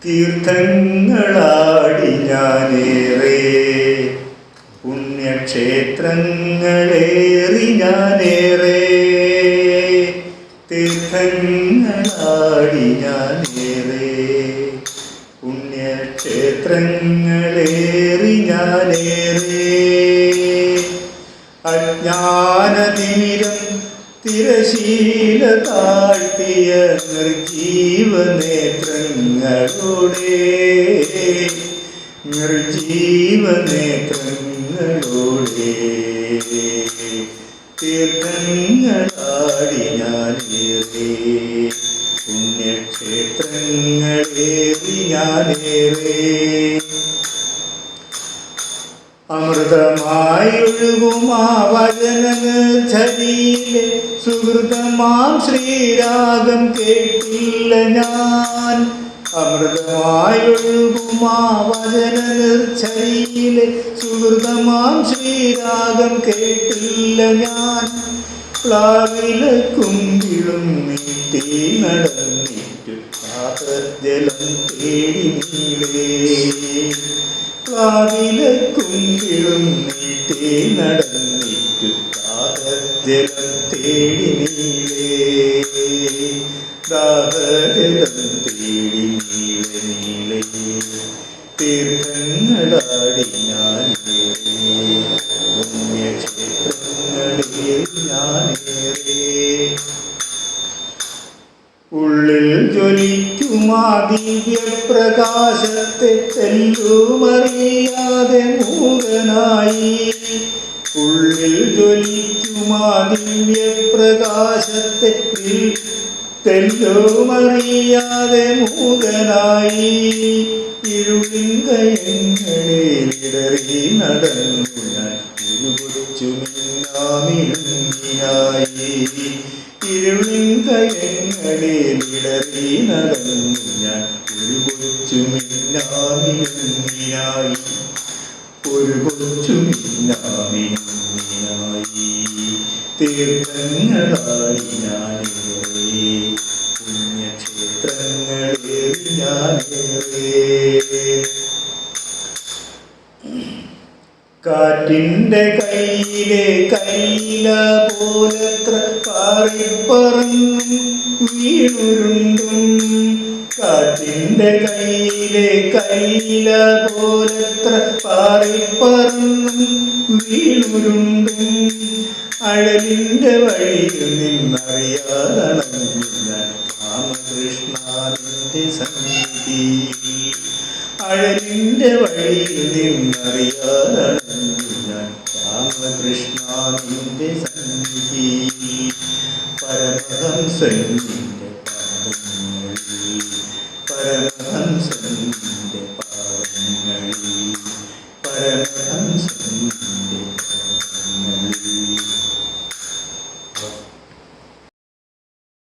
തീർത്ഥങ്ങളാടി ഞാനേറെ, പുണ്യക്ഷേത്രങ്ങളേറി ഞാനേറെ. തീർത്ഥങ്ങളാടി ഞാനേറെ, പുണ്യക്ഷേത്രങ്ങളേറി ഞാനേറെ. അജ്ഞാനതീരം തിരശീല താഴ്ത്തിയ നിർജീവനേത്രങ്ങളോടെ, നിർജീവനേത്രങ്ങളോടെ തീർത്ഥങ്ങളാടി ഞാനേറെ, പുണ്യക്ഷേത്രങ്ങളേറി ഞാനേറെ. അമൃതമായൊഴുകുമാ വചനനിർഝരിയിലെ സുഹൃതമാം ശ്രീരാഗം കേട്ടില്ല ഞാൻ. അമൃതമായൊഴുകുമാ വചനനിർഝരിയിലെ സുഹൃതമാം ശ്രീരാഗം കേട്ടില്ല ഞാൻ. പ്ലാവിലെ കുമ്പിളും നീട്ടി നടന്നിട്ടു ജലം തേടി നീളേ. പ്ലാവിലെ കുമ്പിളും നീട്ടി നടന്നിട്ടു ജലം തേടി നീളേ. ദാഹജലം തേടി നീളെ നീളെ തീർത്ഥങ്ങളാടി ഞാനേറെ, പുണ്യക്ഷേത്രങ്ങളേറി ഞാനേറെ. ഉള്ളിൽ ജ്വലിക്കുമാ ദിവ്യപ്രകാശത്തെ തെല്ലുമറിയാതെ മൂകനായി. ഉള്ളിൽ ജ്വലിക്കുമാ ദിവ്യപ്രകാശത്തെ തെല്ലുമറിയാതെ മൂകനായി. ഇരുളിൻ കയങ്ങളിലിടറി നടന്നു ഞാൻ ഒരു കൊച്ചു മിന്നാമിനുങ്ങിനായി. ഇരുളിൻ കയങ്ങളിലിടറി നടന്നു ഞാൻ ഒരു കൊച്ചു മിന്നാമിനുങ്ങിനായി, ഒരു കൊച്ചു മിന്നാമിനുങ്ങിനായി. തീർത്ഥങ്ങളാടി ഞാനേറെ, പുണ്യക്ഷേത്രങ്ങളേറി ഞാനേറെ. കാറ്റിൻ്റെ കയ്യിലെ കൈല പോലത്ര പാറിപ്പറന്നും വീണുരുണ്ടും. കാറ്റിൻ്റെ കയ്യിലെ കൈല പോലത്ര പാറിപ്പറന്നും വീണുരുണ്ടും. അഴലിൻ്റെ വഴിയിൽ നിന്നറിയാതണഞ്ഞു ഞാൻ രാമകൃഷ്ണന്റെ സന്നിധി. അഴലിൻ്റെ വഴിയിൽ നിന്നറിയാതണഞ്ഞു ഞാൻ രാമകൃഷ്ണന്റെ സന്നിധി. പരമഹംസന്റെ പാദങ്ങളിൽ, പരമഹംസന്റെ പാദങ്ങളിൽ, പരമഹംസ